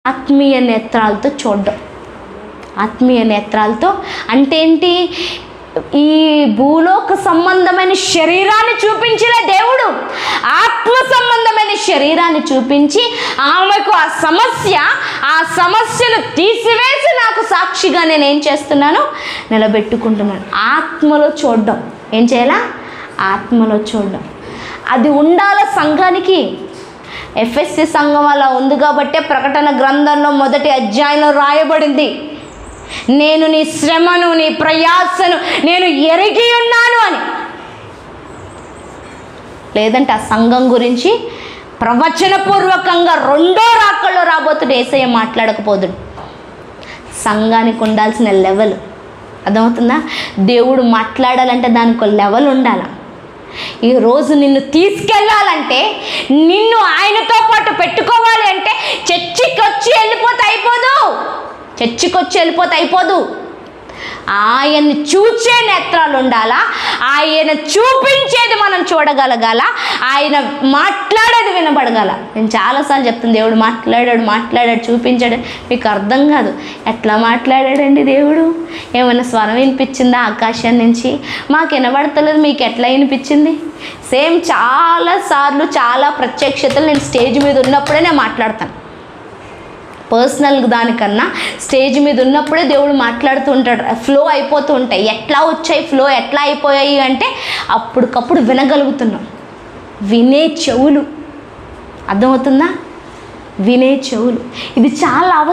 ఆత్మీయ నేత్రాలతో చూడడం. ఆత్మీయ నేత్రాలతో అంటే ఏంటి? ఈ భూలోక సంబంధమైన శరీరాన్ని చూపించలే దేవుడు, ఆత్మ సంబంధమైన శరీరాన్ని చూపించి ఆమెకు ఆ సమస్యను తీసివేసి నాకు సాక్షిగా నేను ఏం చేస్తున్నాను? నిలబెట్టుకుంటున్నాను. ఆత్మలో చూడడం. ఏం చేయాలా? ఆత్మలో చూడడం. అది ఉండాల సంఘానికి. ఎఫెస్సి సంఘం అలా ఉంది కాబట్టే ప్రకటన గ్రంథంలో మొదటి అధ్యాయంలో రాయబడింది, నేను నీ శ్రమను నీ ప్రయాసను నేను ఎరిగి ఉన్నాను అని. లేదంటే ఆ సంఘం గురించి ప్రవచనపూర్వకంగా రెండో రాకల్లో రాబోతుడు యేసయ్య మాట్లాడకపోదుడు. సంఘానికి ఉండాల్సిన లెవెల్ అర్థమవుతుందా? దేవుడు మాట్లాడాలంటే దానికి లెవెల్ ఉండాలి. ఈరోజు నిన్ను తీసుకెళ్ళాలంటే, నిన్ను ఆయనతో పాటు పెట్టుకోవాలి అంటే చర్చికి వచ్చి వెళ్ళిపోతే అయిపోదు. ఆయన్ని చూచే నేత్రాలు ఉండాలా, ఆయన చూపించేది మనం చూడగలగాల, ఆయన మాట్లాడేది వినబడగల. నేను చాలాసార్లు చెప్తాను, దేవుడు మాట్లాడాడు చూపించాడు. మీకు అర్థం కాదు, ఎట్లా మాట్లాడాడండి దేవుడు? ఏమైనా స్వరం వినిపించిందా ఆకాశం నుంచి? మాకు వినబడతలేదు, మీకు ఎట్లా వినిపించింది? సేమ్ చాలాసార్లు చాలా ప్రత్యక్షతలు నేను స్టేజ్ మీద ఉన్నప్పుడే నేను మాట్లాడతాను. పర్సనల్ దానికన్నా స్టేజ్ మీద ఉన్నప్పుడే దేవుడు మాట్లాడుతూ ఉంటాడు. ఫ్లో అయిపోతూ ఉంటాయి. ఎట్లా వచ్చాయి ఫ్లో, ఎట్లా అయిపోయాయి అంటే అప్పటికప్పుడు వినగలుగుతున్నాం. వినే చెవులు, అర్థమవుతుందా? వినే చెవులు, ఇది చాలా